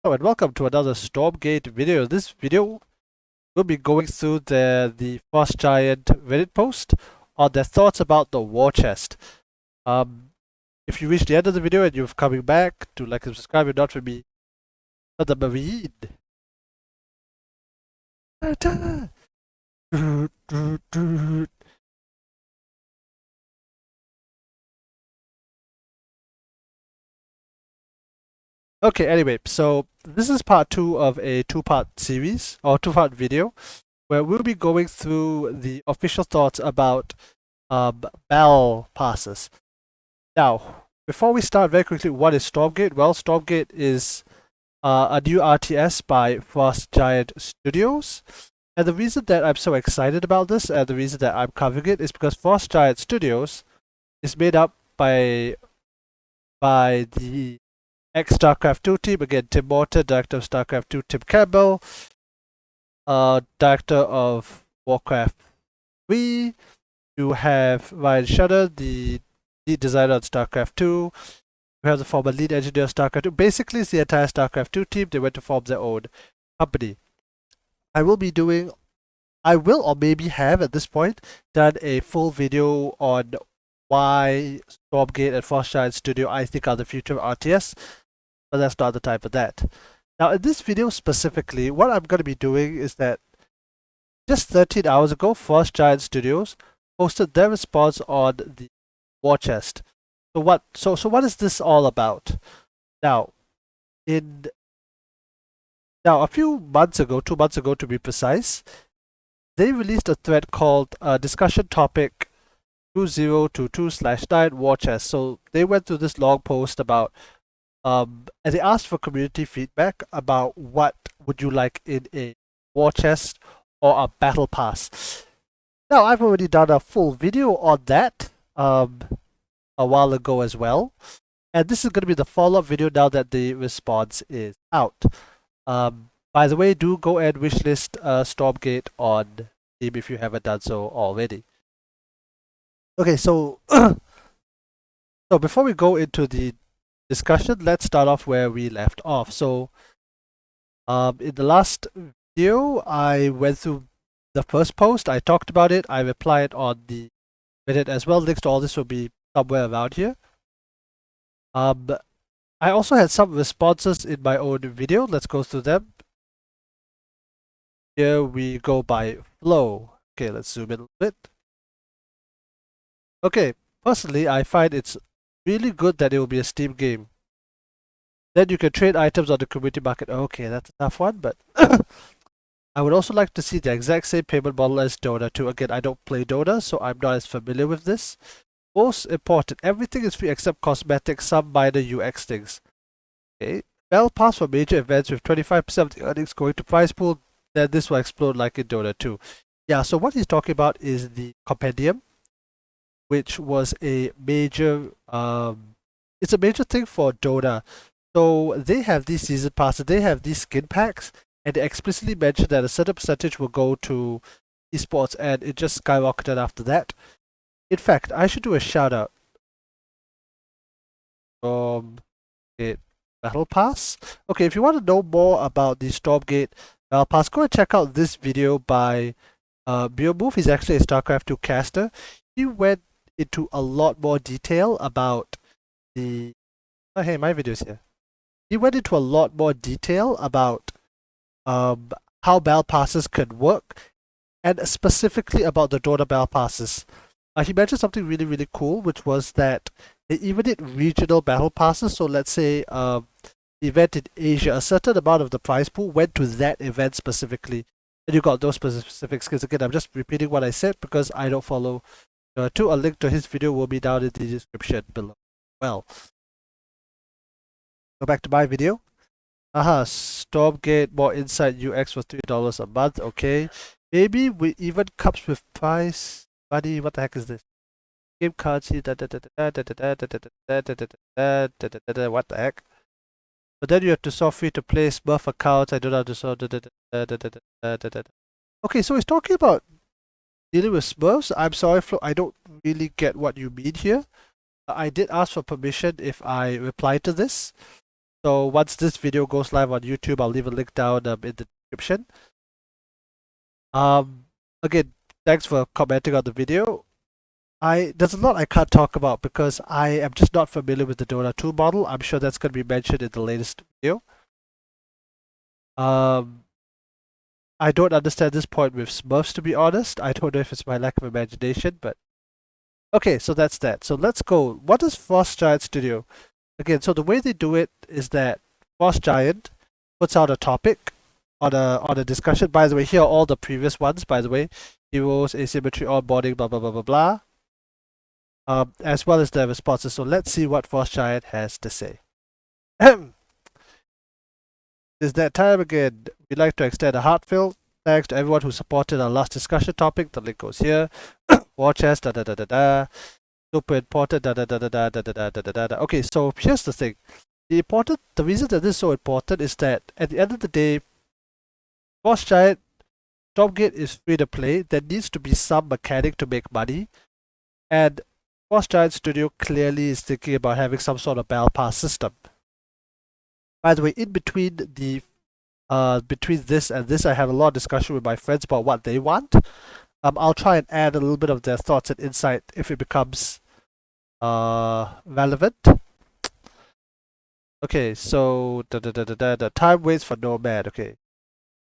Hello and welcome to another Stormgate video. This video will be going through the Forst Giant Reddit post on their thoughts about the Warchest. If you reach the end of the video and you're coming back, to like and subscribe if not for me. The Marine. Okay, anyway, so this is part 2 of a two-part series, or two-part video, where we'll be going through the official thoughts about battle passes. Now, before we start, very quickly, what is Stormgate? Well, Stormgate is a new RTS by Forst Giant Studios. And the reason that I'm so excited about this, and the reason that I'm covering it, is because Forst Giant Studios is made up by the ex-Starcraft 2 team. Again, Tim Morton, director of Starcraft 2, Tim Campbell, director of Warcraft 3. You have Ryan Shudder, the lead designer on Starcraft 2. We have the former lead engineer of Starcraft 2. Basically, it's the entire Starcraft 2 team. They went to form their own company. I will or maybe have at this point done a full video on why Stormgate and Forst Giant Studio I think are the future of RTS, but that's not the time for that. Now, in this video specifically, what I'm going to be doing is that just 13 hours ago, Forst Giant Studios posted their response on the Warchest. So what is this all about? Now, a few months ago, 2 months ago to be precise, they released a thread called Discussion Topic 2022/9 Warchest. So they went through this long post about and they asked for community feedback about what would you like in a Warchest or a battle pass. Now, I've already done a full video on that a while ago as well, and this is going to be the follow-up video now that the response is out. By the way, do go and wishlist Stormgate on Steam if you haven't done so already. Okay, so so before we go into the discussion, let's start off where we left off. So in the last video, I went through the first post. I talked about it. I replied on the Reddit as well. Links to all this will be somewhere around here. I also had some responses in my own video. Let's go through them. Here we go by flow. Okay, let's zoom in a bit. Okay, personally, I find it's really good that it will be a Steam game. Then you can trade items on the community market. Okay, that's a tough one, but I would also like to see the exact same payment model as Dota 2. Again, I don't play Dota, so I'm not as familiar with this. Most important, everything is free except cosmetics, some minor UX things. Okay, Battle Pass for major events with 25% of the earnings going to prize pool, then this will explode like in Dota 2. Yeah, so what he's talking about is the compendium, which was a major, it's a major thing for Dota. So they have these season passes, they have these skin packs, and they explicitly mention that a certain percentage will go to esports, and it just skyrocketed after that. In fact, I should do a shout out. Stormgate Battle Pass. Okay, if you want to know more about the Stormgate Battle Pass, go and check out this video by Move. He's actually a StarCraft 2 caster. He went into a lot more detail about the... Oh, hey, my video's here. He went into a lot more detail about how battle passes could work, and specifically about the Dota battle passes. He mentioned something really, really cool, which was that they even did regional battle passes. So let's say the event in Asia, a certain amount of the prize pool went to that event specifically, and you got those specific skills. Again, I'm just repeating what I said because I don't follow a link to his video will be down in the description below. Well, go back to my video. Stormgate more inside UX for $3 a month. Okay, maybe we even comes with price. Buddy, what the heck is this? Game cards. What the heck? But then you have to solve free to play Smurf accounts. I don't know how to solve. Okay, so he's talking about dealing with Smurfs. I'm sorry, Flo, I don't really get what you mean here. I did ask for permission if I reply to this. So once this video goes live on YouTube, I'll leave a link down in the description. Again, thanks for commenting on the video. There's a lot I can't talk about because I am just not familiar with the Dota 2 model. I'm sure that's going to be mentioned in the latest video. I don't understand this point with Smurfs, to be honest. I don't know if it's my lack of imagination, but okay, so that's that. So let's go. What is Forst Giant Studio? Again, so the way they do it is that Forst Giant puts out a topic on a discussion. By the way, here are all the previous ones, by the way. Heroes, asymmetry, onboarding, blah, blah, blah, blah, blah. As well as their responses. So let's see what Forst Giant has to say. It's that time again. We'd like to extend a heartfelt thanks to everyone who supported our last discussion topic. The link goes here. Warchest, da da da da da. Super important, da da da da da da da da da da. Okay, so here's the thing. The reason that this is so important is that at the end of the day, Forst Giant, Stormgate is free to play. There needs to be some mechanic to make money, and Forst Giant Studio clearly is thinking about having some sort of battle pass system. By the way, in between between this and this, I had a lot of discussion with my friends about what they want. I'll try and add a little bit of their thoughts and insight if it becomes relevant. Okay, so the time waits for no man. Okay,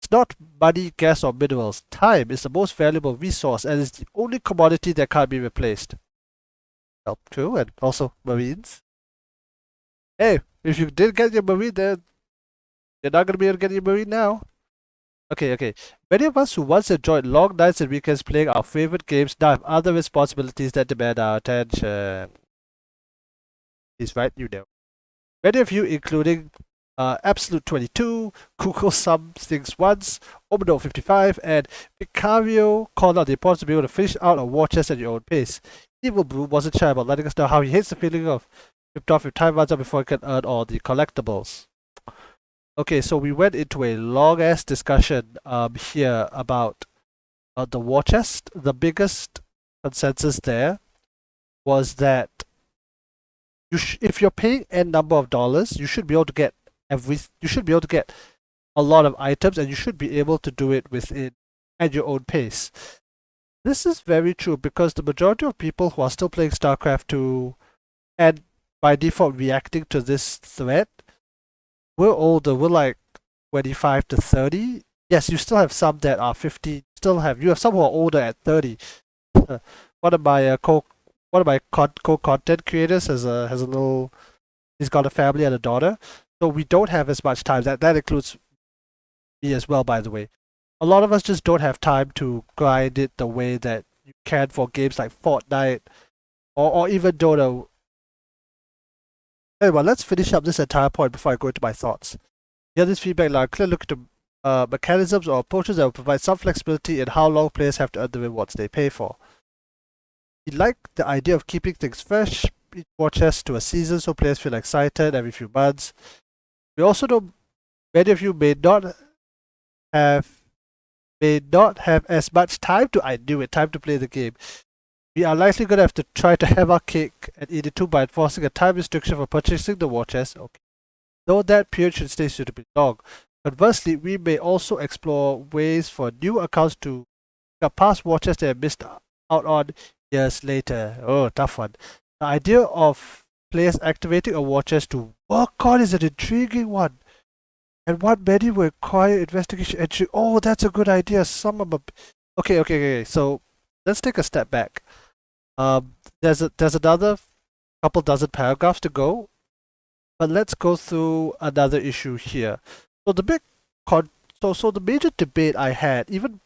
it's not money, gas, or minerals. Time is the most valuable resource and is the only commodity that can't be replaced. Well, true, and also Marines. Hey, if you did get your Marine, then you're not gonna be able to get your Marine now. Okay. Many of us who once enjoyed long nights and weekends playing our favorite games now have other responsibilities that demand our attention. He's right, you know. Many of you, including Absolute 22, Google Some Things Once, Omino 55, and Vicario, called out the importance of being able to finish out a Warchest at your own pace. Evil Brew wasn't shy about letting us know how he hates the feeling of ripped off if time runs out before he can earn all the collectibles. Okay, so we went into a long-ass discussion here about the Warchest. The biggest consensus there was that if you're paying n number of dollars, you should be able to get you should be able to get a lot of items, and you should be able to do it at your own pace. This is very true because the majority of people who are still playing Starcraft 2 and by default reacting to this threat, we're older. We're like 25 to 30. Yes, you still have some that are 50. You have some who are older at 30. One of my co-content creators has a little. He's got a family and a daughter, so we don't have as much time. That includes me as well, by the way. A lot of us just don't have time to grind it the way that you can for games like Fortnite or even Dota. Anyway, let's finish up this entire point before I go into my thoughts. Here, this feedback now clearly look into mechanisms or approaches that will provide some flexibility in how long players have to earn the rewards they pay for. We like the idea of keeping things fresh, each Warchest to a season so players feel excited every few months. We also know many of you may not have as much time to play the game. We are likely going to have to try to have our cake and eat it too by enforcing a time restriction for purchasing the Warchest. Okay. Though that period should stay suitably long. Conversely, we may also explore ways for new accounts to pick up past Warchests they have missed out on years later. Oh, tough one. The idea of players activating a Warchest to work on is an intriguing one. And what many will require investigation entry. Oh, that's a good idea. Okay. So let's take a step back. There's another couple dozen paragraphs to go, but let's go through another issue here. So the major debate I had, even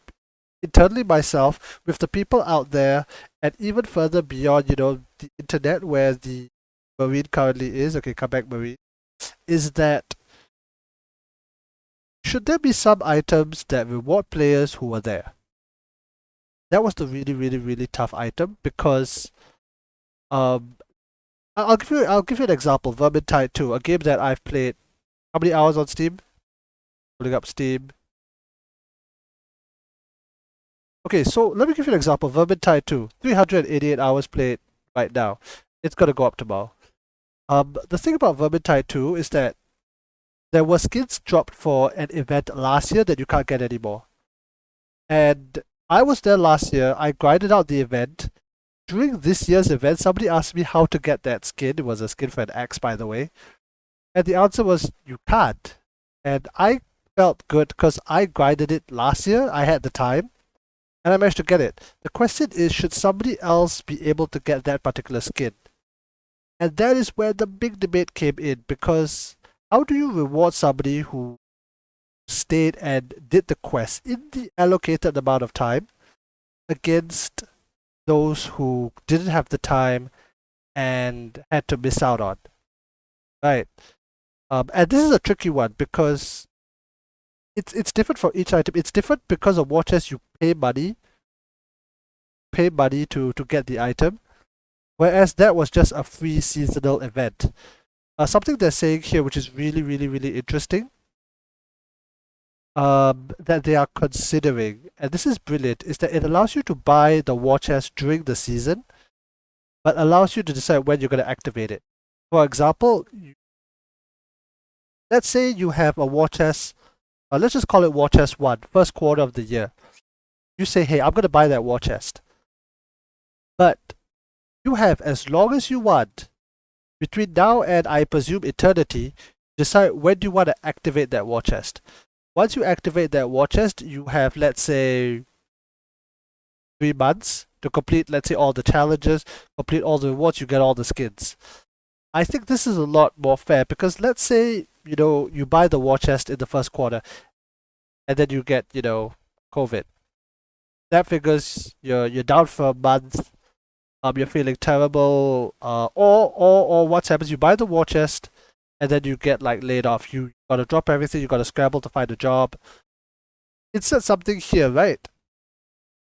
internally myself, with the people out there, and even further beyond, the internet where the Marine currently is. Okay, come back, Marine. Is that should there be some items that reward players who are there? That was the really tough item because I'll give you an example. Vermintide 2, a game that I've played. How many hours on Steam? Pulling up Steam. Okay, so let me give you an example. Vermintide 2, 388 hours played right now. It's gonna go up tomorrow. The thing about Vermintide 2 is that there were skins dropped for an event last year that you can't get anymore. And I was there last year. I grinded out the event. During this year's event, somebody asked me how to get that skin. It was a skin for an axe, by the way. And the answer was, you can't. And I felt good because I grinded it last year. I had the time. And I managed to get it. The question is, should somebody else be able to get that particular skin? And that is where the big debate came in, because how do you reward somebody who stayed and did the quest in the allocated amount of time against those who didn't have the time and had to miss out on? Right. And this is a tricky one because it's different for each item. It's different because of Warchest, you pay money to get the item, whereas that was just a free seasonal event. Something they're saying here, which is really, really, really interesting, that they are considering, and this is brilliant, is that it allows you to buy the Warchest during the season, but allows you to decide when you're going to activate it. For example, let's say you have a Warchest, let's just call it Warchest 1, first quarter of the year. You say, hey, I'm going to buy that Warchest. But you have as long as you want, between now and I presume eternity, decide when you want to activate that Warchest. Once you activate that Warchest, you have, let's say, 3 months to complete, let's say, all the challenges, complete all the rewards, you get all the skins. I think this is a lot more fair because let's say, you buy the Warchest in the first quarter and then you get, COVID. That figures you're down for a month, you're feeling terrible, or what happens, you buy the Warchest and then you get laid off. You gotta drop everything, you gotta scramble to find a job. It says something here, right?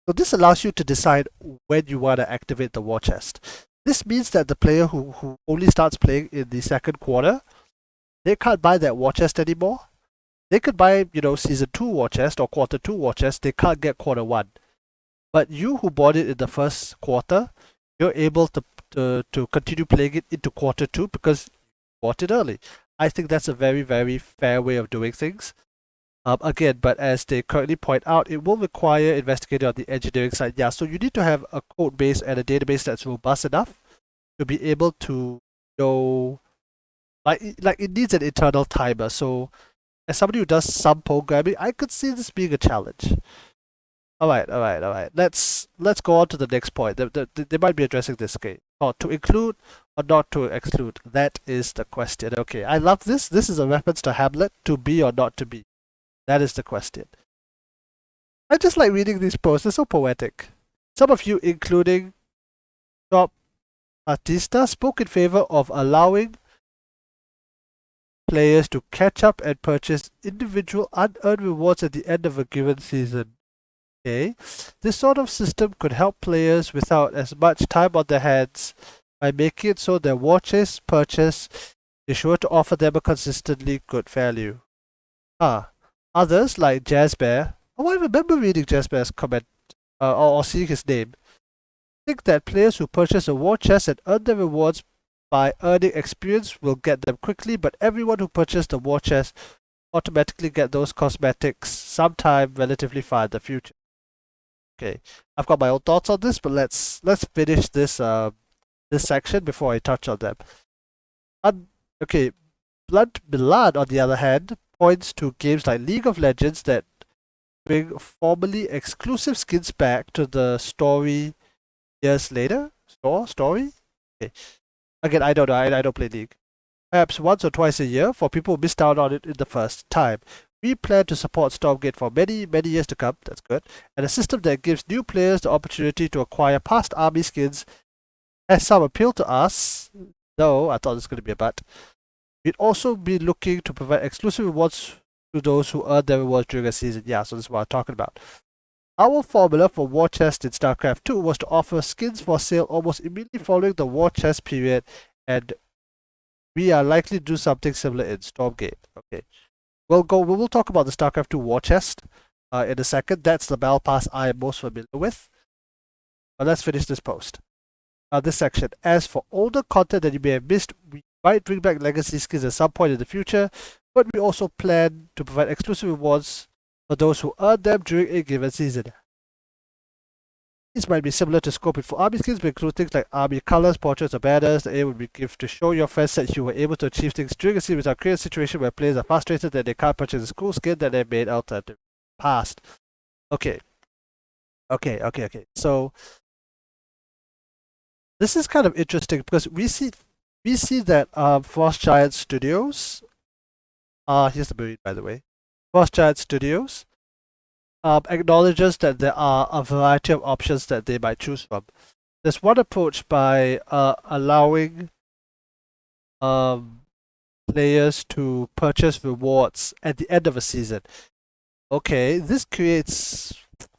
So this allows you to decide when you want to activate the Warchest. This means that the player who only starts playing in the second quarter, they can't buy that Warchest anymore. They could buy, season 2 Warchest or quarter 2 Warchest, they can't get quarter 1. But you who bought it in the first quarter, you're able to continue playing it into quarter 2 because you bought it early. I think that's a very, very fair way of doing things. Again, but as they currently point out, it will require investigating on the engineering side. Yeah, so you need to have a code base and a database that's robust enough to be able to know, it needs an internal timer. So as somebody who does some programming, I could see this being a challenge. All right. Let's go on to the next point. They might be addressing this case. To include or not to exclude? That is the question. Okay, I love this. This is a reference to Hamlet, to be or not to be. That is the question. I just like reading these posts. They're so poetic. Some of you, including Top Artista, spoke in favor of allowing players to catch up and purchase individual unearned rewards at the end of a given season. Okay, this sort of system could help players without as much time on their hands by making it so their Warchest purchase is sure to offer them a consistently good value. Others, like Jazzbear, I remember reading Jazzbear's comment, or seeing his name, think that players who purchase a Warchest and earn their rewards by earning experience will get them quickly, but everyone who purchased a Warchest automatically get those cosmetics sometime relatively far in the future. Okay, I've got my own thoughts on this, but let's finish this this section before I touch on them. Okay, Blunt Milan, on the other hand, points to games like League of Legends that bring formerly exclusive skins back to the story years later. Story? Okay. Again, I don't know. I don't play League. Perhaps once or twice a year for people who missed out on it in the first time. We plan to support Stormgate for many, many years to come. That's good. And a system that gives new players the opportunity to acquire past army skins has some appeal to us, though I thought this was going to be a but. We'd also be looking to provide exclusive rewards to those who earn their rewards during a season. Yeah, so this is what I'm talking about. Our formula for Warchest in Starcraft 2 was to offer skins for sale almost immediately following the Warchest period, and we are likely to do something similar in Stormgate. Okay. We will talk about the Starcraft 2 Warchest in a second. That's the battle pass I am most familiar with. But let's finish this post. This section. As for older content that you may have missed, we might bring back legacy skins at some point in the future. but we also plan to provide exclusive rewards for those who earn them during a given season. These might be similar to scoping for army skins, but include things like army colors, portraits, or banners. The aim would be given to show your friends that you were able to achieve things during a season without creating a situation where players are frustrated that they can't purchase a cool skin that they made out of the past. Okay. So this is kind of interesting because we see that Frost Giant Studios. Here's the movie, by the way. Frost Giant Studios acknowledges that there are a variety of options that they might choose from. There's one approach by allowing players to purchase rewards at the end of a season. Okay, this creates...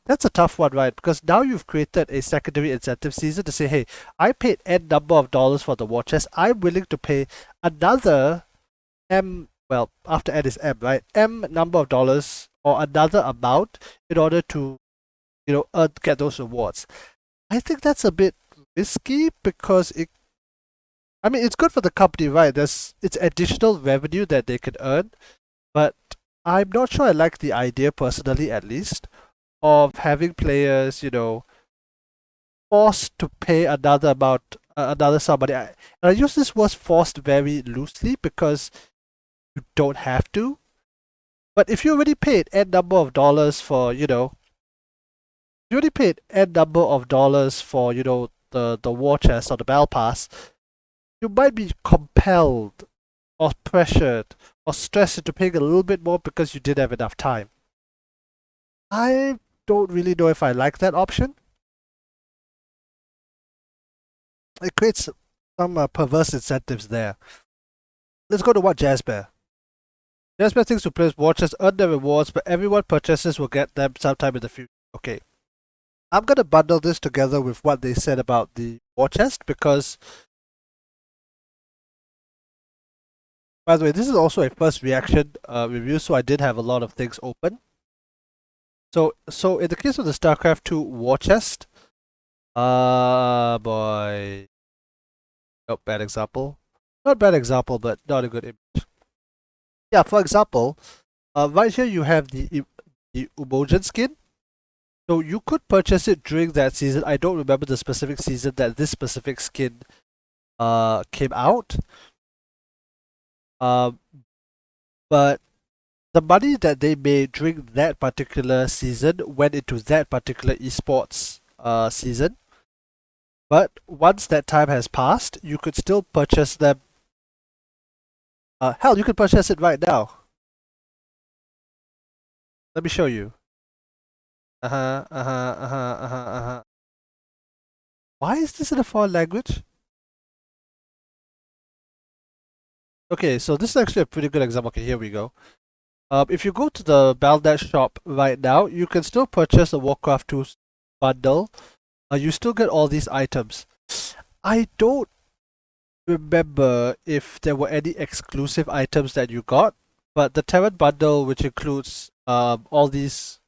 That's a tough one, right? Because now you've created a secondary incentive season to say, hey, I paid N number of dollars for the Warchest. I'm willing to pay another M... Well, after N is M, right? M number of dollars or another amount in order to, get those rewards. I think that's a bit risky because it's good for the company, right? It's additional revenue that they can earn, but I'm not sure I like the idea personally, at least, of having players, forced to pay another amount, another somebody. And I use this word forced very loosely because you don't have to. But if you already paid N number of dollars for, the war chest or the battle pass, you might be compelled or pressured or stressed into paying a little bit more because you didn't have enough time. I don't really know if I like that option. It creates some perverse incentives there. Let's go to what Jasper. Jasper thinks to players Warchest earn their rewards, but everyone purchases will get them sometime in the future. Okay. I'm going to bundle this together with what they said about the Warchest because, by the way, this is also a first reaction review, so I did have a lot of things open. So in the case of the Starcraft 2 Warchest, boy. Nope, bad example. Not bad example, but not a good image. Yeah, for example, right here you have the Umojan skin. So you could purchase it during that season. I don't remember the specific season that this specific skin came out. But the money that they made during that particular season went into that particular esports season. But once that time has passed, you could still purchase them. Hell, you can purchase it right now. Let me show you. Why is this in a foreign language? Okay, so this is actually a pretty good example. Okay, here we go. If you go to the Battle.net shop right now, you can still purchase the Warcraft 2 bundle. You still get all these items. I don't remember if there were any exclusive items that you got, but the Terran bundle, which includes all these,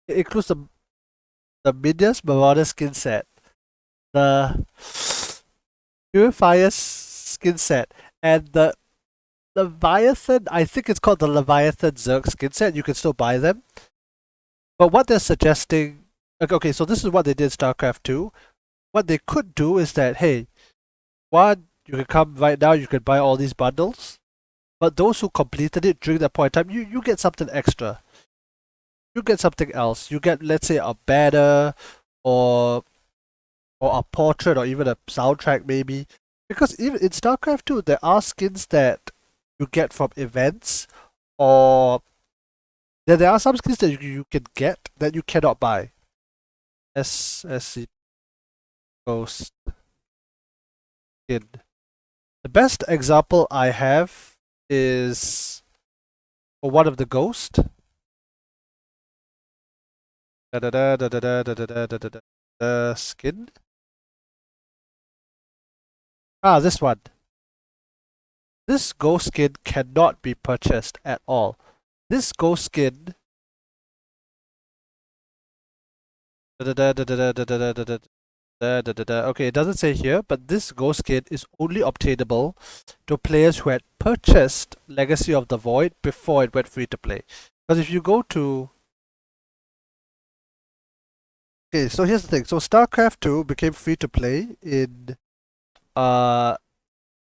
it includes the Midas Marauder skin set, the Purifier skin set, and the Leviathan, I think it's called the Leviathan Zerg skin set. You can still buy them. But what they're suggesting, okay, so this is what they did in StarCraft 2. What they could do is that, hey, one, you can come right now, you can buy all these bundles. But those who completed it during that point in time, you get something extra. You get something else. You get, let's say, a banner or a portrait or even a soundtrack maybe. Because even in StarCraft 2, there are skins that you get from events, or there are some skins that you can get that you cannot buy. SC Ghost skin. The best example I have is for one of the Ghost. Skin. This one. This ghost skin cannot be purchased at all. This ghost skin Okay, it doesn't say here, but this ghost skin is only obtainable to players who had purchased Legacy of the Void before it went free to play. Because if you go to... Okay, so here's the thing. So Starcraft 2 became free to play in, I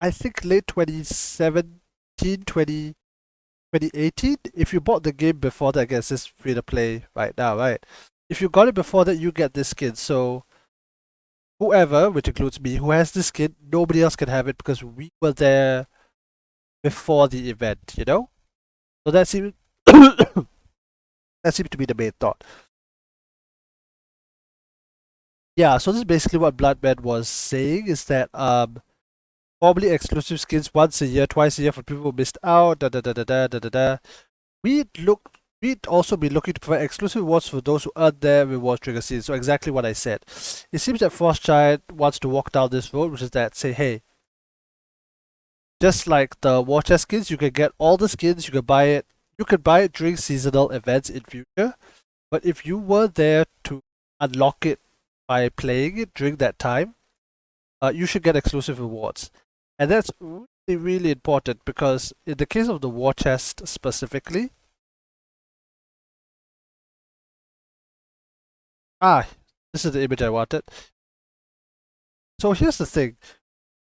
think late 2017, 2018. If you bought the game before that, I guess it's free to play right now, right? If you got it before that, you get this skin. So whoever, which includes me, who has this skin, nobody else can have it because we were there before the event, you know? So that seems that seems to be the main thought. Yeah, so this is basically what Bloodman was saying, is that probably exclusive skins once a year, twice a year for people who missed out, We'd also be looking to provide exclusive rewards for those who earned their rewards during a season. So exactly what I said. It seems that Frost Giant wants to walk down this road, which is that say, hey, just like the Warchest skins, you can get all the skins, you can buy it. You can buy it during seasonal events in future. But if you were there to unlock it by playing it during that time, you should get exclusive rewards. And that's really, really important because in the case of the Warchest specifically, this is the image I wanted. So here's the thing.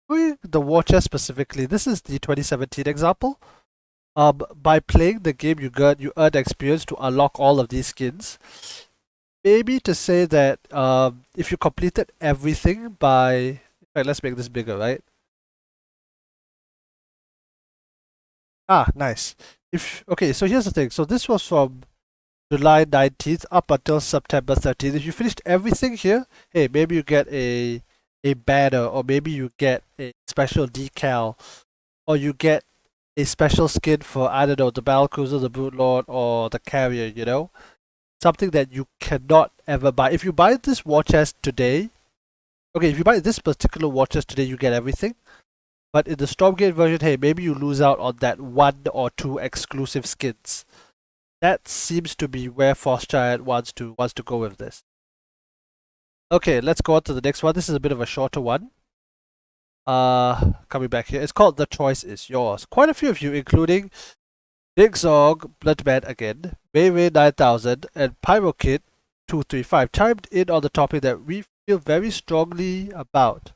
Doing the Warchest specifically, this is the 2017 example. By playing the game, you earn experience to unlock all of these skins. Maybe to say that if you completed everything by... In fact, let's make this bigger, right? Nice. Okay, so here's the thing. So this was from July 19th up until September 13th. If you finished everything here, hey, maybe you get a banner, or maybe you get a special decal, or you get a special skin for, I don't know, the Battlecruiser, the Broodlord, or the Carrier, you know? Something that you cannot ever buy. If you buy this war chest today, okay, if you buy this particular war chest today, you get everything. But in the Stormgate version, hey, maybe you lose out on that 1 or 2 exclusive skins. That seems to be where Forst Giant wants to go with this. Okay, let's go on to the next one. This is a bit of a shorter one. Coming back here, it's called The Choice Is Yours. Quite a few of you, including Big Zog, Bloodman again, Mayray 9000, and Pyrokid 235, chimed in on the topic that we feel very strongly about: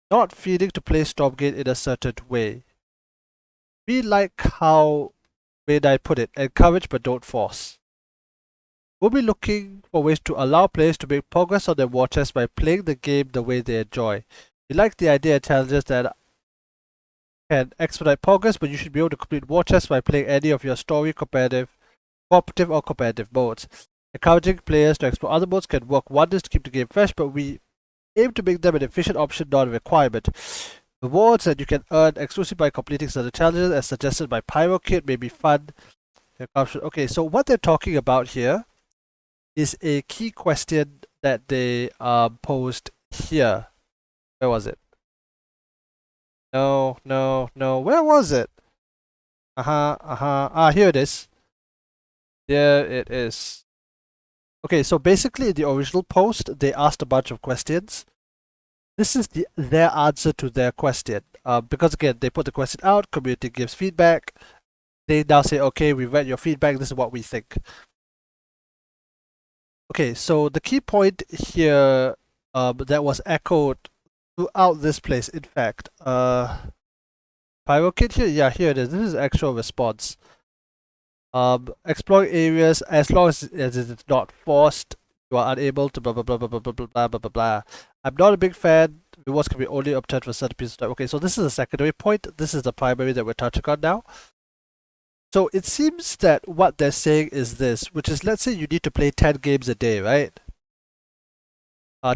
not feeling to play Stormgate in a certain way. We like how I put it, encourage but don't force. We'll be looking for ways to allow players to make progress on their war chest by playing the game the way they enjoy. We like the idea of challenges that can expedite progress, but you should be able to complete war chests by playing any of your story, cooperative, or competitive modes. Encouraging players to explore other modes can work wonders to keep the game fresh, but we aim to make them an efficient option, not a requirement. Rewards that you can earn exclusively by completing certain challenges, as suggested by Pyrokid, may be fun. Okay, so what they're talking about here is a key question that they posed here. Where was it? No. Where was it? Here it is. There it is. Okay, so basically in the original post, they asked a bunch of questions. This is their answer to their question. Because again, they put the question out, community gives feedback. They now say, okay, we read your feedback, this is what we think. Okay, so the key point here that was echoed throughout this place, in fact, Pyrokid here? Yeah, here it is. This is actual response. Exploring areas, as long as it's not forced, you are unable to blah blah blah blah blah blah blah blah blah blah. I'm not a big fan. Rewards can be only obtained for certain pieces of time. Okay, so this is a secondary point. This is the primary that we're touching on now. So it seems that what they're saying is this, which is, let's say you need to play 10 games a day, right?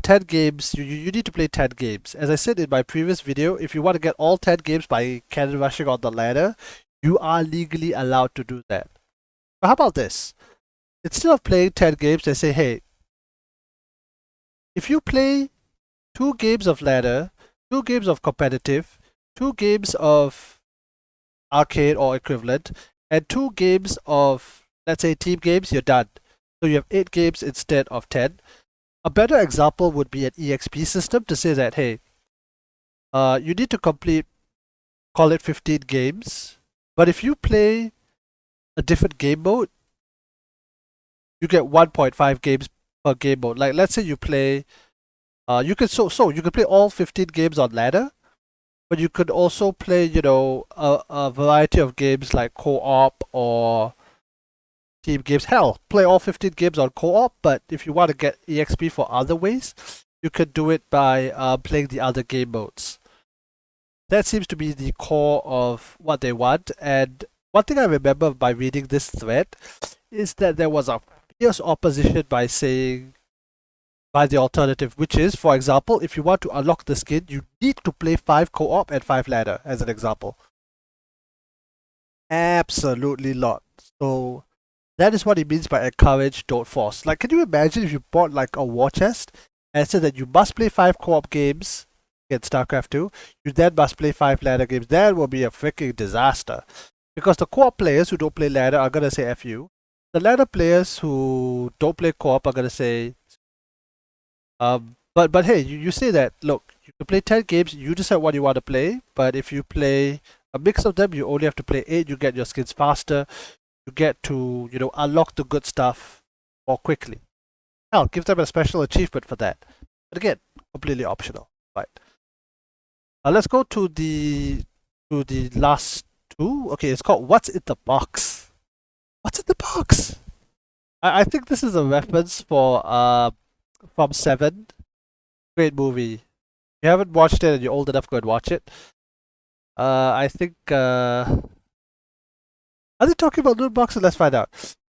10 games, you need to play 10 games. As I said in my previous video, if you want to get all 10 games by cannon rushing on the ladder, you are legally allowed to do that. But how about this? Instead of playing 10 games, they say, hey, if you play 2 games of ladder, 2 games of competitive, 2 games of arcade or equivalent, and 2 games of, let's say, team games, you're done. So you have 8 games instead of 10. A better example would be an EXP system to say that, hey, you need to complete, call it 15 games, but if you play a different game mode, you get 1.5 games per game mode. Like let's say you play, you can you can play all 15 games on ladder, but you could also play, you know, a variety of games like co-op or team games. Hell, play all 15 games on co-op, but if you want to get EXP for other ways, you could do it by playing the other game modes. That seems to be the core of what they want. And one thing I remember by reading this thread is that there was a fierce opposition by saying, by the alternative, which is, for example, if you want to unlock the skin, you need to play 5 co-op and 5 ladder, as an example. Absolutely not. So that is what it means by encourage, don't force. Like, can you imagine if you bought like a Warchest and said that you must play 5 co-op games in Starcraft 2, you then must play 5 ladder games? That will be a freaking disaster. Because the co-op players who don't play ladder are gonna say F you. The ladder players who don't play co-op are gonna say but hey, you say that, look, you can play 10 games, you decide what you want to play, but if you play a mix of them, you only have to play 8, you get your skins faster, you get to, you know, unlock the good stuff more quickly. Hell, give them a special achievement for that. But again, completely optional. Right. Let's go to the last two. Okay, it's called What's in the Box. What's in the box? I think this is a reference for from Seven. Great movie. If you haven't watched it and you're old enough, go and watch it. I think are they talking about loot boxes? Let's find out.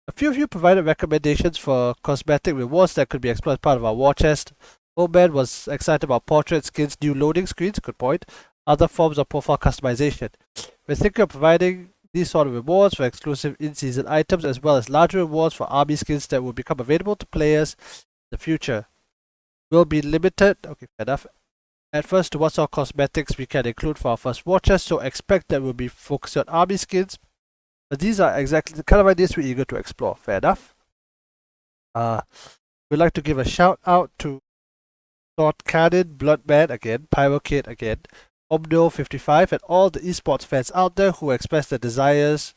A few of you provided recommendations for cosmetic rewards that could be explored as part of our war chest. Old was excited about portrait skins, new loading screens, good point, other forms of profile customization. We're thinking of providing these sort of rewards for exclusive in-season items as well as larger rewards for army skins that will become available to players in the future. Will be limited, okay, fair enough, at first to what sort of cosmetics we can include for our first Warchest, so expect that we'll be focusing on army skins. But these are exactly the kind of ideas we're eager to explore. Fair enough. We'd like to give a shout out to Sword Cannon, Bloodman again, Pyrocade again, Omno55, and all the esports fans out there who express their desires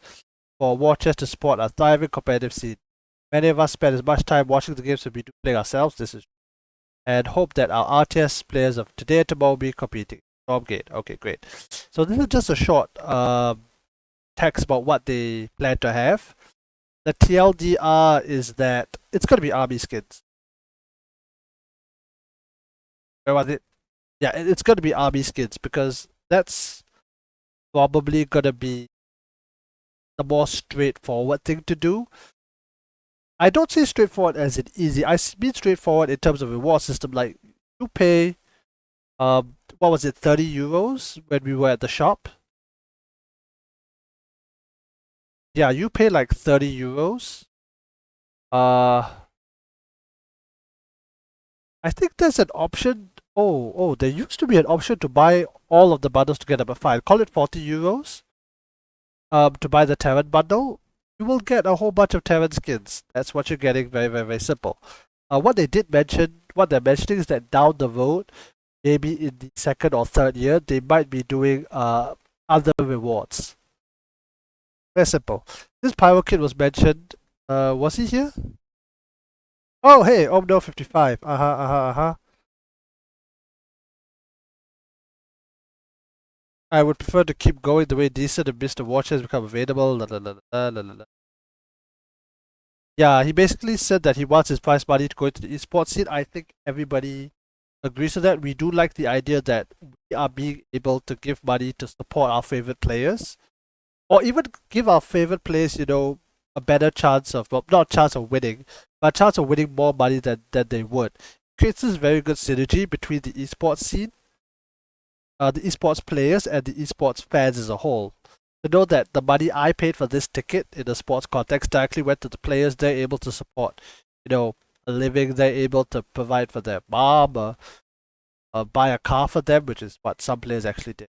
for Warchest to support our thriving competitive scene. Many of us spend as much time watching the games as we do playing ourselves, this is, and hope that our RTS players of today and tomorrow will be competing. Stormgate, okay, great. So this is just a short text about what they plan to have. The TLDR is that it's going to be army skins. Where was it? Yeah, it's going to be army skins because that's probably going to be the more straightforward thing to do. I don't say straightforward as in easy. I mean straightforward in terms of reward system. Like you pay, what was it, 30 euros when we were at the shop? Yeah, you pay like 30 euros. I think there's an option. Oh, there used to be an option to buy all of the bundles together, but fine. Call it 40 euros. To buy the Terran bundle, you will get a whole bunch of Terran skins. That's what you're getting. Very, very, very simple. What they did mention, what they're mentioning is that down the road, maybe in the second or third year, they might be doing other rewards. Very simple. This Pyro Kid was mentioned. Was he here? Oh, hey, Omno55. I would prefer to keep going the way decent and Mr. Watch has become available. La, la, la, la, la, la, la. Yeah, he basically said that he wants his prize money to go into the esports scene. I think everybody agrees with that. We do like the idea that we are being able to give money to support our favorite players. Or even give our favorite players, you know, a better chance of, well, not chance of winning, but a chance of winning more money than they would. It creates this very good synergy between the esports scene, the esports players, and the esports fans as a whole. To know that the money I paid for this ticket in a sports context directly went to the players, they're able to support, you know, a living, they're able to provide for their mom, buy a car for them, which is what some players actually did.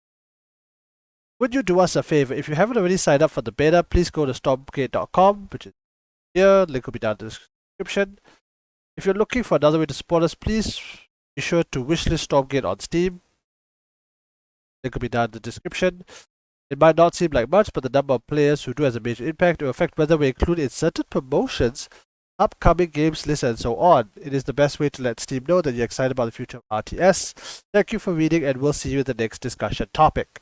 Would you do us a favor? If you haven't already signed up for the beta, please go to stormgate.com, which is here. Link will be down in the description. If you're looking for another way to support us, please be sure to wishlist Stormgate on Steam. It could be down in the description. It might not seem like much, but the number of players who do has a major impact to affect whether we include in certain promotions, upcoming games lists, and so on. It is the best way to let Steam know that you're excited about the future of RTS. Thank you for reading, and we'll see you in the next discussion topic.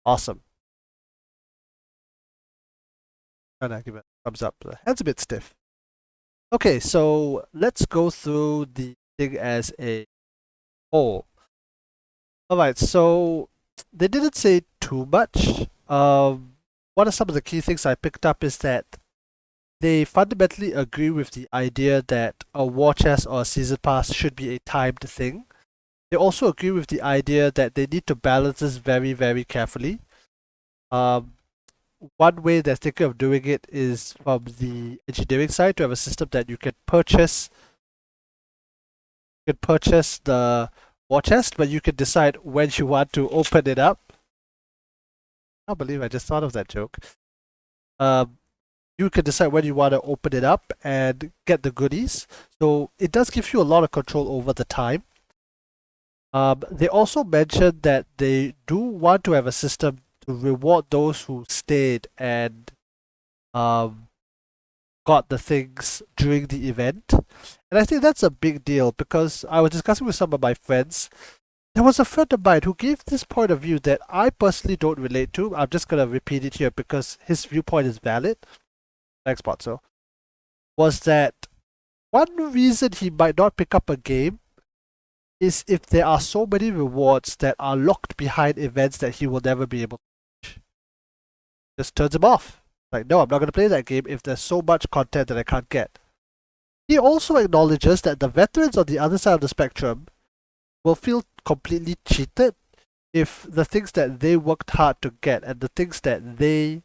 Awesome. And I give it a thumbs up. The hand's a bit stiff. Okay, so let's go through the thing as a whole. Alright, so they didn't say too much. One of some of the key things I picked up is that they fundamentally agree with the idea that a war chest or a season pass should be a timed thing. They also agree with the idea that they need to balance this very, very carefully. One way they're thinking of doing it is from the engineering side to have a system that you can purchase. You can purchase the war chest, but you can decide when you want to open it up. I can't believe I just thought of that joke. You can decide when you want to open it up and get the goodies. So it does give you a lot of control over the time. They also mentioned that they do want to have a system to reward those who stayed and got the things during the event. And I think that's a big deal because I was discussing with some of my friends. There was a friend of mine who gave this point of view that I personally don't relate to. I'm just going to repeat it here because his viewpoint is valid. Thanks, Potso. Was that one reason he might not pick up a game is if there are so many rewards that are locked behind events that he will never be able to reach. Just turns him off. Like, no, I'm not going to play that game if there's so much content that I can't get. He also acknowledges that the veterans on the other side of the spectrum will feel completely cheated if the things that they worked hard to get and the things that they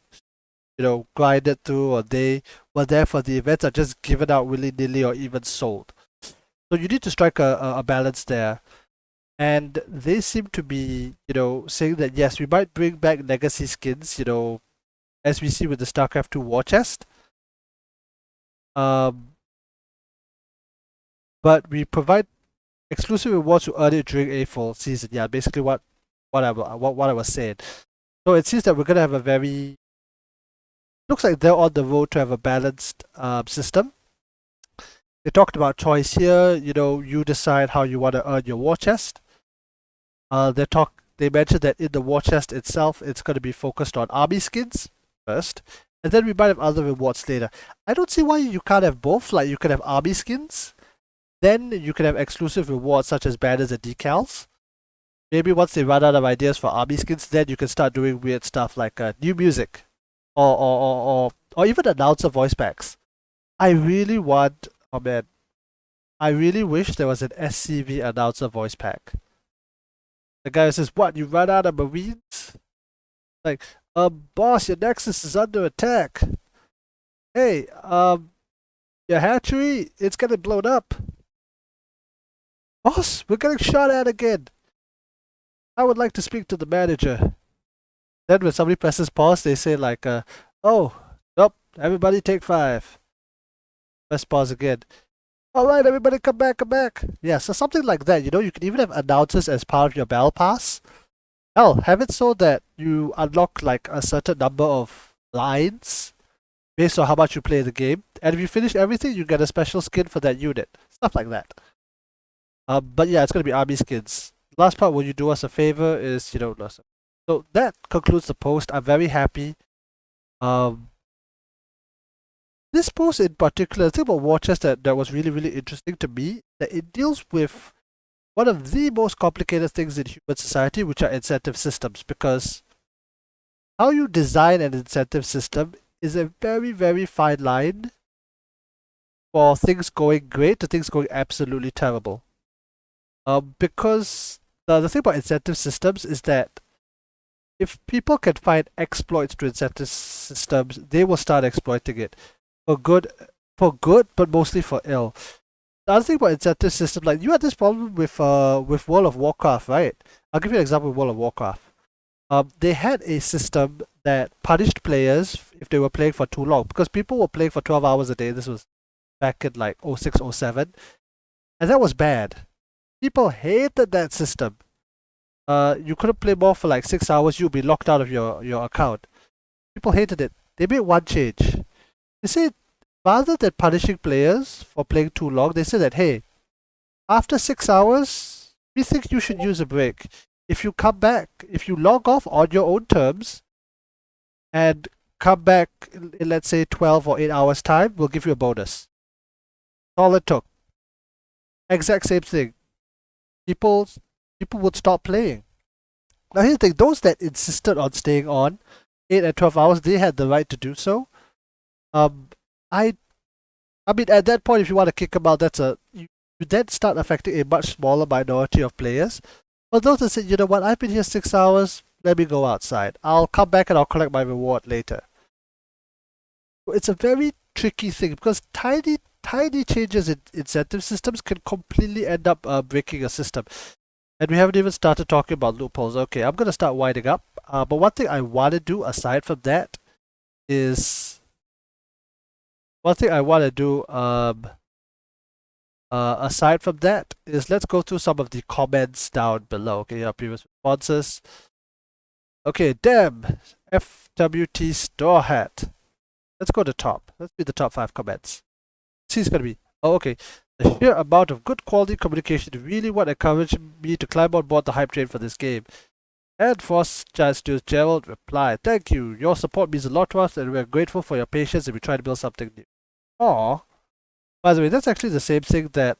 grinded through or they were there for the events are just given out willy-nilly or even sold. So you need to strike a balance there. And they seem to be, saying that yes, we might bring back legacy skins, as we see with the Starcraft 2 Warchest. But we provide exclusive rewards to earn it during a full season. Yeah, basically what I was saying. So it seems that we're gonna have a very looks like they're on the road to have a balanced system. They talked about choice here. You decide how you want to earn your war chest. They mentioned that in the war chest itself, it's going to be focused on army skins first, and then we might have other rewards later. I don't see why you can't have both. Like you can have army skins, then you can have exclusive rewards such as banners and decals. Maybe once they run out of ideas for army skins, then you can start doing weird stuff like new music, or even announcer voice packs. I really want. Oh man, I really wish there was an SCV announcer voice pack. The guy says, "What? You run out of Marines?" Like, boss, your Nexus is under attack. Hey, your hatchery, it's getting blown up. Boss, we're getting shot at again. I would like to speak to the manager. Then when somebody presses pause, they say like, oh, nope, everybody take 5. Press pause again. Alright, everybody come back, come back. Yeah, so something like that, you can even have announcers as part of your battle pass. Hell, have it so that you unlock like a certain number of lines based on how much you play the game. And if you finish everything, you get a special skin for that unit. Stuff like that. But yeah, it's going to be army skins. Last part, will you do us a favor, is, so that concludes the post. I'm very happy. This post in particular, the thing about Warchest that was really, really interesting to me, that it deals with one of the most complicated things in human society, which are incentive systems, because how you design an incentive system is a very, very fine line for things going great to things going absolutely terrible. Because the thing about incentive systems is that if people can find exploits to incentive systems, they will start exploiting it for good, but mostly for ill. The other thing about incentive systems, like you had this problem with World of Warcraft, right? I'll give you an example with World of Warcraft. They had a system that punished players if they were playing for too long, because people were playing for 12 hours a day. This was back in like 06, 07, and that was bad. People hated that system. You couldn't play more for like 6 hours, you'd be locked out of your account. People hated it. They made one change. They said rather than punishing players for playing too long, they said that hey, after 6 hours, we think you should use a break. If you come back, if you log off on your own terms and come back in let's say 12 or 8 hours time, we'll give you a bonus. That's all it took. Exact same thing. People would stop playing. Now here's the thing, those that insisted on staying on 8 and 12 hours, they had the right to do so. I mean at that point if you want to kick them out, you then start affecting a much smaller minority of players. But those that said, you know what, I've been here 6 hours, let me go outside. I'll come back and I'll collect my reward later. It's a very tricky thing because tiny changes in incentive systems can completely end up breaking a system. And we haven't even started talking about loopholes. Okay, I'm going to start winding up. But one thing I want to do aside from that is... aside from that is let's go through some of the comments down below. Okay, our previous responses. Okay, Dem, FWT Store Hat. Let's go to the top. Let's be the top 5 comments. See, it's gonna be. Oh, okay. The sheer amount of good quality communication is really what encouraged me to climb on board the hype train for this game. And Forst Gerald replied, "Thank you. Your support means a lot to us, and we're grateful for your patience as we try to build something new." Aww. By the way, that's actually the same thing that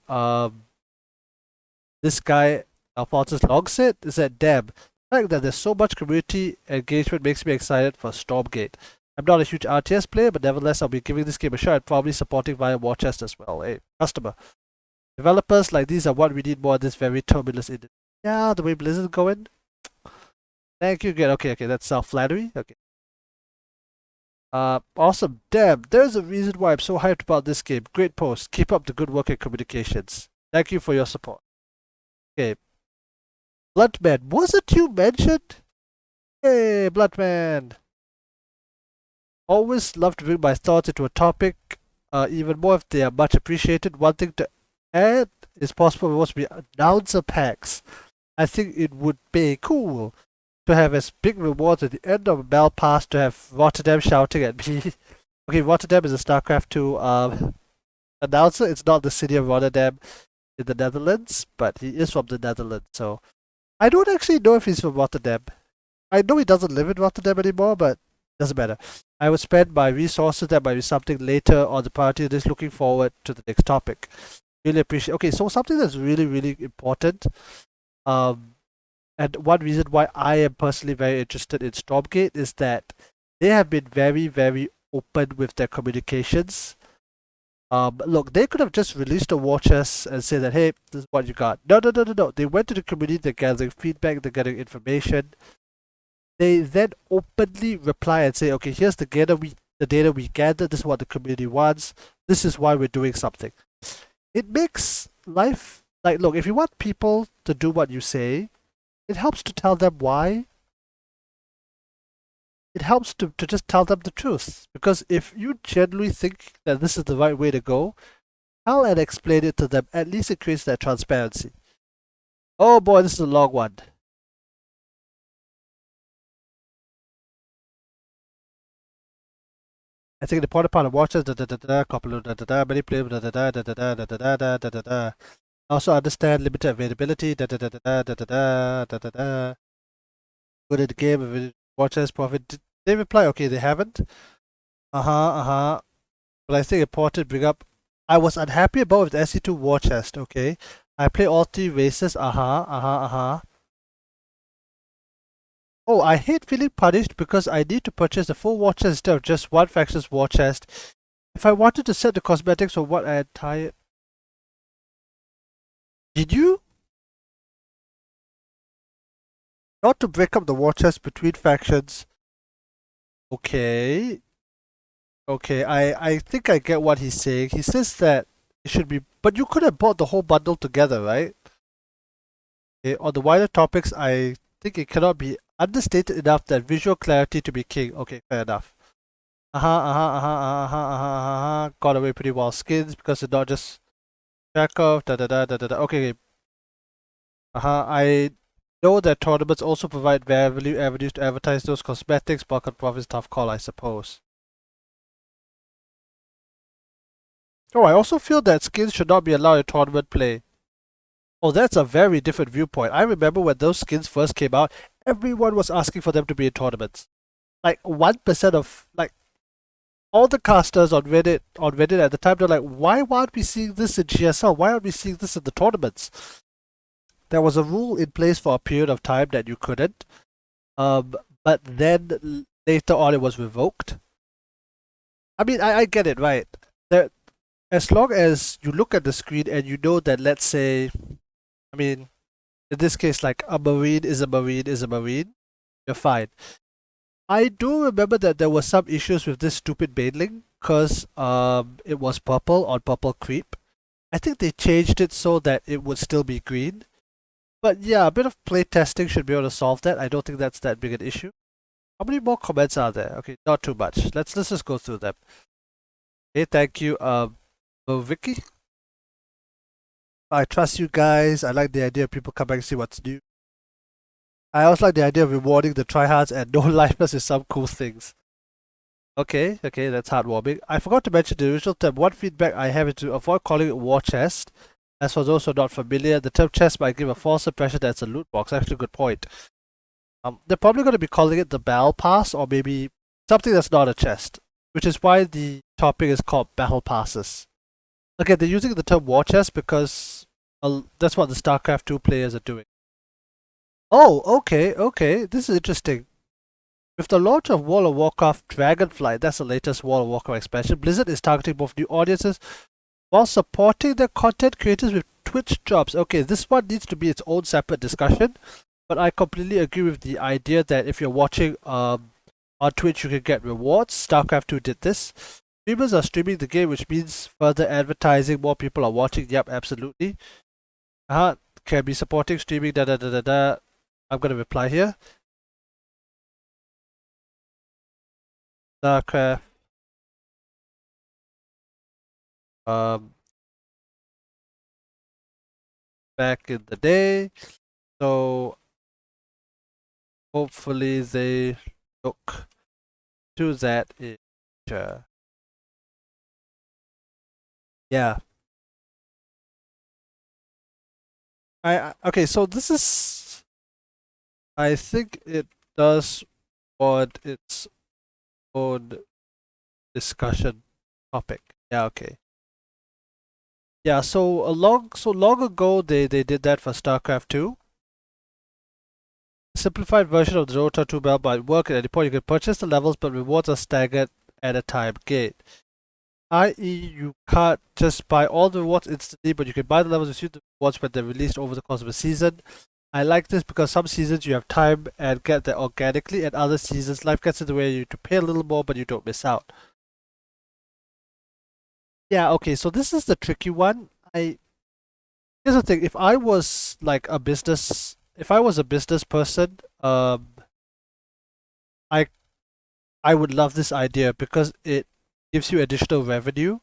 this guy Alphonsus Long said. Is that damn the fact that there's so much community engagement makes me excited for Stormgate. I'm not a huge RTS player, but nevertheless I'll be giving this game a shot and probably supporting via Warchest as well. Hey, customer. Developers like these are what we need more in this very turbulent industry. Yeah, the way Blizzard's going. Thank you again. Okay, that's self-flattery. Okay. Awesome. Damn, there's a reason why I'm so hyped about this game. Great post. Keep up the good work and communications. Thank you for your support. Okay. Bluntman, wasn't you mentioned? Hey, Bluntman. Always love to bring my thoughts into a topic, even more if they are much appreciated. One thing to add is possible was to be announcer packs. I think it would be cool to have as big rewards at the end of a bell pass to have Rotterdam shouting at me. Okay, Rotterdam is a Starcraft 2 announcer. It's not the city of Rotterdam in the Netherlands, but he is from the Netherlands. So I don't actually know if he's from Rotterdam. I know he doesn't live in Rotterdam anymore, but doesn't matter. I would spend my resources. That might be something later on the priority list. Looking forward to the next topic. Really appreciate. Okay, so something that's really, really important. And one reason why I am personally very interested in Stormgate is that they have been very, very open with their communications. Look, they could have just released a Warchest and said that, hey, this is what you got. No. They went to the community, they're gathering feedback, they're getting information. They then openly reply and say, okay, here's the data we gathered, this is what the community wants, this is why we're doing something. It makes life, like, look, if you want people to do what you say, it helps to tell them why. It helps to just tell them the truth. Because if you genuinely think that this is the right way to go, tell and explain it to them. At least it creates that transparency. Oh boy, this is a long one. I think the important part of watches, couple of many players, also understand limited availability, Good at the game, watches profit. Did they reply? Okay, they haven't. But I think important bring up. I was unhappy about the SC2 Warchest. Okay, I play all 3 races. Oh, I hate feeling punished because I need to purchase the full Warchest instead of just one faction's Warchest. If I wanted to set the cosmetics for what I had tired. Did you? Not to break up the Warchest between factions. Okay. Okay, I think I get what he's saying. He says that it should be, but you could have bought the whole bundle together, right? Okay, on the wider topics, I think it cannot be understated enough that visual clarity to be king. Okay, fair enough. Got away pretty well. Skins because it's not just track of Okay. I know that tournaments also provide value avenues to advertise those cosmetics, bulk and profits. Tough call, I suppose. Oh, I also feel that skins should not be allowed in tournament play. Oh, that's a very different viewpoint. I remember when those skins first came out, everyone was asking for them to be in tournaments. Like 1% of all the casters on Reddit at the time, they're like, why aren't we seeing this in GSL? Why aren't we seeing this in the tournaments? There was a rule in place for a period of time that you couldn't. But then later on it was revoked. I mean, I get it, right? There, as long as you look at the screen and you know that, let's say, I mean, in this case, like a marine is a marine is a marine, you're fine. I do remember that there were some issues with this stupid baneling because it was purple on purple creep. I think they changed it so that it would still be green. But yeah, a bit of play testing should be able to solve that. I don't think that's that big an issue. How many more comments are there? Okay, not too much. Let's just go through them. Okay, thank you, Vicky. I trust you guys. I like the idea of people come back and see what's new. I also like the idea of rewarding the tryhards and no lifers with some cool things. Okay, that's heartwarming. I forgot to mention the original term. One feedback I have is to avoid calling it Warchest. As for those who are not familiar, the term chest might give a false impression that it's a loot box. Actually, a good point. They're probably going to be calling it the Battle Pass or maybe something that's not a chest, which is why the topic is called Battle Passes. Again, they're using the term War Chest because that's what the Starcraft 2 players are doing. Oh, okay. This is interesting. With the launch of World of Warcraft Dragonflight, that's the latest World of Warcraft expansion, Blizzard is targeting both new audiences while supporting their content creators with Twitch jobs. Okay, this one needs to be its own separate discussion, but I completely agree with the idea that if you're watching on Twitch, you can get rewards. Starcraft 2 did this. Streamers are streaming the game, which means further advertising, more people are watching. Yep, absolutely. Can be supporting streaming, I'm gonna reply here. Starcraft. Back in the day. So hopefully they look to that in future. Yeah. Okay, so this is, I think it does want its own discussion topic. Yeah, okay. Yeah, so long ago they did that for StarCraft 2. Simplified version of the Dota 2 belt might work at any point. You can purchase the levels, but rewards are staggered at a time gate. I.e., you can't just buy all the rewards instantly, but you can buy the levels and receive the rewards when they're released over the course of a season. I like this because some seasons you have time and get that organically, and other seasons life gets in the way you to pay a little more, but you don't miss out. Yeah, okay, so this is the tricky one. Here's the thing, if I was like a business person, I would love this idea because it gives you additional revenue.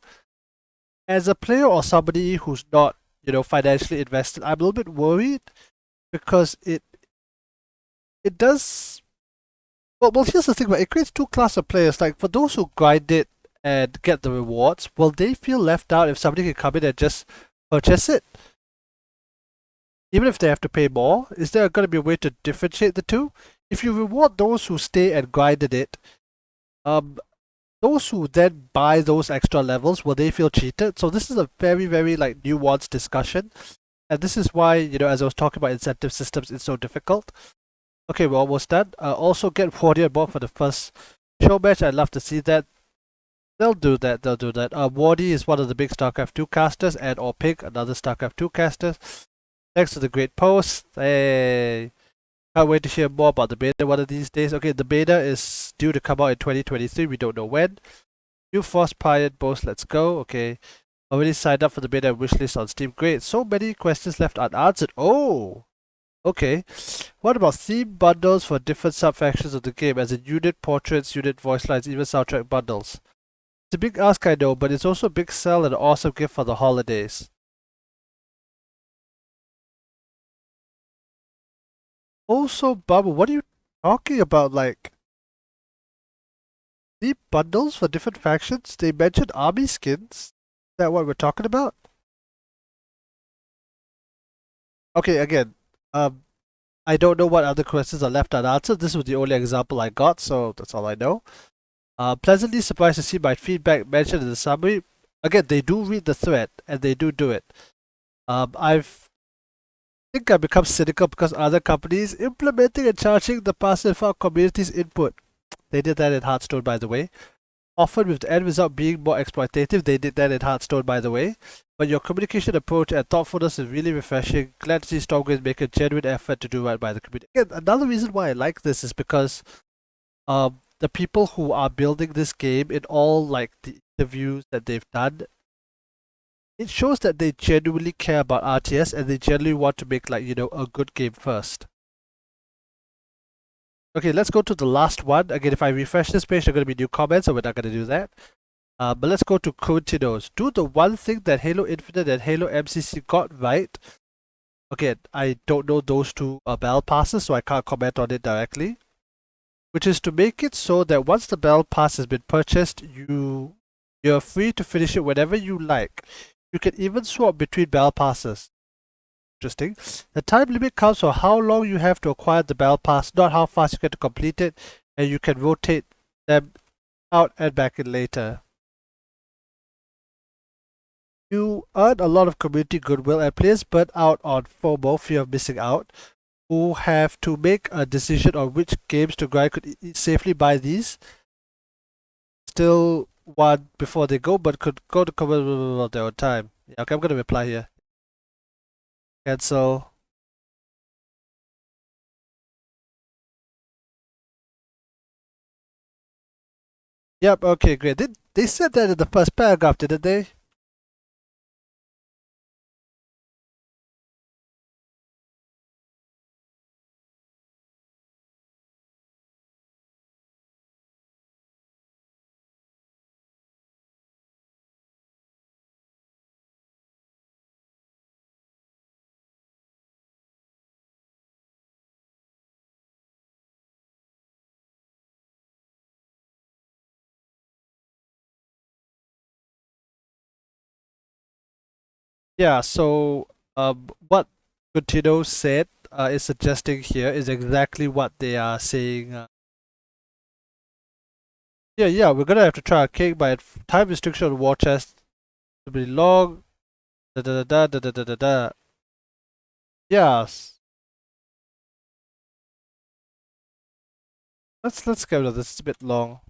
As a player or somebody who's not, financially invested, I'm a little bit worried because it does. Well, here's the thing, right? It creates two classes of players. Like for those who grind it and get the rewards, will they feel left out if somebody can come in and just purchase it? Even if they have to pay more, is there going to be a way to differentiate the two? If you reward those who stay and grinded it, those who then buy those extra levels, will they feel cheated? So this is a very, very like nuanced discussion. And this is why, as I was talking about incentive systems, it's so difficult. Okay, we're almost done. Also get Warrior aboard for the first show match. I'd love to see that. They'll do that. Wardy is one of the big StarCraft 2 casters, and or Pig, another StarCraft 2 caster. Thanks to the great post. Hey. Can't wait to hear more about the beta one of these days. Okay, the beta is due to come out in 2023. We don't know when. New Forst Pirate boast. Let's go. Okay. Already signed up for the beta wishlist on Steam. Great. So many questions left unanswered. Oh! Okay. What about theme bundles for different sub-factions of the game, as in unit portraits, unit voice lines, even soundtrack bundles? It's a big ask, I know, but it's also a big sell and an awesome gift for the holidays. Also, Bubba, what are you talking about? Like, theme bundles for different factions? They mentioned army skins. Is that what we're talking about? Okay, again, um, I don't know what other questions are left unanswered. This was the only example I got, so that's all I know. Pleasantly surprised to see my feedback mentioned in the summary. Again, they do read the thread and they do it. I've think I've become cynical because other companies implementing and charging the passive for community's input. They did that in Hearthstone, by the way. Often with the end result being more exploitative, they did that in Hearthstone, by the way. But your communication approach and thoughtfulness is really refreshing. Glad to see Stormgate make a genuine effort to do right by the community. Again, another reason why I like this is because the people who are building this game, in all like the interviews that they've done, it shows that they genuinely care about RTS and they genuinely want to make, like, a good game first. Okay, let's go to the last one. Again, if I refresh this page, there are going to be new comments, so we're not going to do that. But let's go to Quintinos. Do the one thing that Halo Infinite and Halo MCC got right. Again, I don't know those two battle passes, so I can't comment on it directly. Which is to make it so that once the battle pass has been purchased, you're free to finish it whenever you like. You can even swap between battle passes. Interesting. The time limit counts for how long you have to acquire the battle pass, not how fast you get to complete it, and you can rotate them out and back in later. You earn a lot of community goodwill, and players burn out on FOMO, fear of missing out, who have to make a decision on which games to grind could safely buy these. Still one before they go, but could go to cover their own time. Yeah, okay, I'm gonna reply here. Cancel. Yep, okay, great. They said that in the first paragraph, didn't they? Yeah, so what Gutino said is suggesting here is exactly what they are saying. Yeah, we're gonna have to try a cake, but time restriction on Warchest to be long. Da da da da da da da da. Yes. Let's get rid of this. It's a bit long.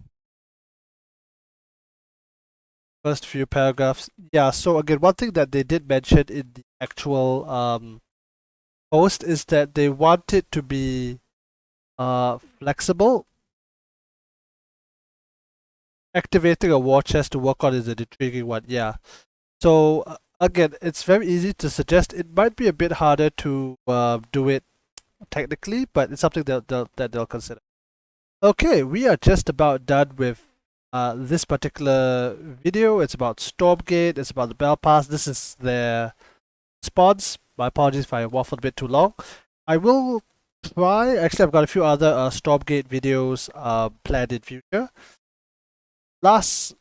First few paragraphs. Yeah, so again, one thing that they did mention in the actual post is that they want it to be flexible. Activating a war chest to work on is an intriguing one, yeah. So again, it's very easy to suggest. It might be a bit harder to do it technically, but it's something that they'll consider. Okay, we are just about done with this particular video. It's about Stormgate, it's about the Battle Pass. This is their response. My apologies if I waffled a bit too long. I will try, actually I've got a few other Stormgate videos planned in future. Last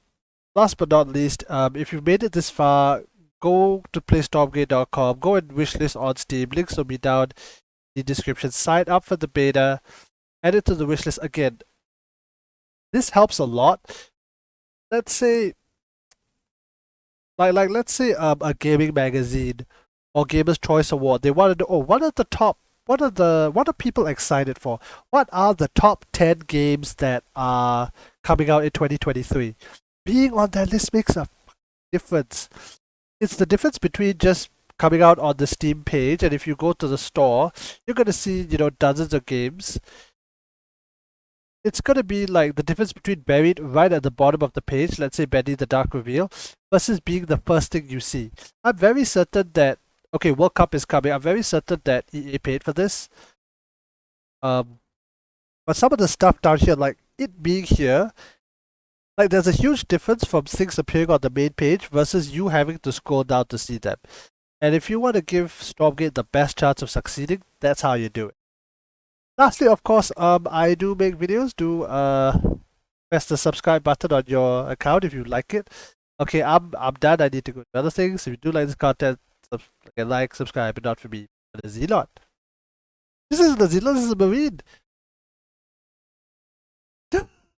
but not least, if you've made it this far, go to playstormgate.com, go and wishlist on Steam. Links will be down in the description. Sign up for the beta, add it to the wishlist. Again, this helps a lot. Let's say, let's say a gaming magazine or Gamers Choice Award. They want to know, oh, what are people excited for? What are the top 10 games that are coming out in 2023? Being on that list makes a difference. It's the difference between just coming out on the Steam page, and if you go to the store, you're gonna see, dozens of games. It's gonna be like the difference between buried right at the bottom of the page, let's say Benny the Dark Reveal, versus being the first thing you see. I'm very certain that Okay, World Cup is coming. I'm very certain that EA paid for this. But some of the stuff down here, like it being here, like there's a huge difference from things appearing on the main page versus you having to scroll down to see them. And if you want to give Stormgate the best chance of succeeding, that's how you do it. Lastly, of course, I do make videos. Do press the subscribe button on your account if you like it. Okay, I'm done. I need to go to other things. If you do like this content, like, subscribe, but not for me, for the Zealot. This is the Zealot. This is a Marine.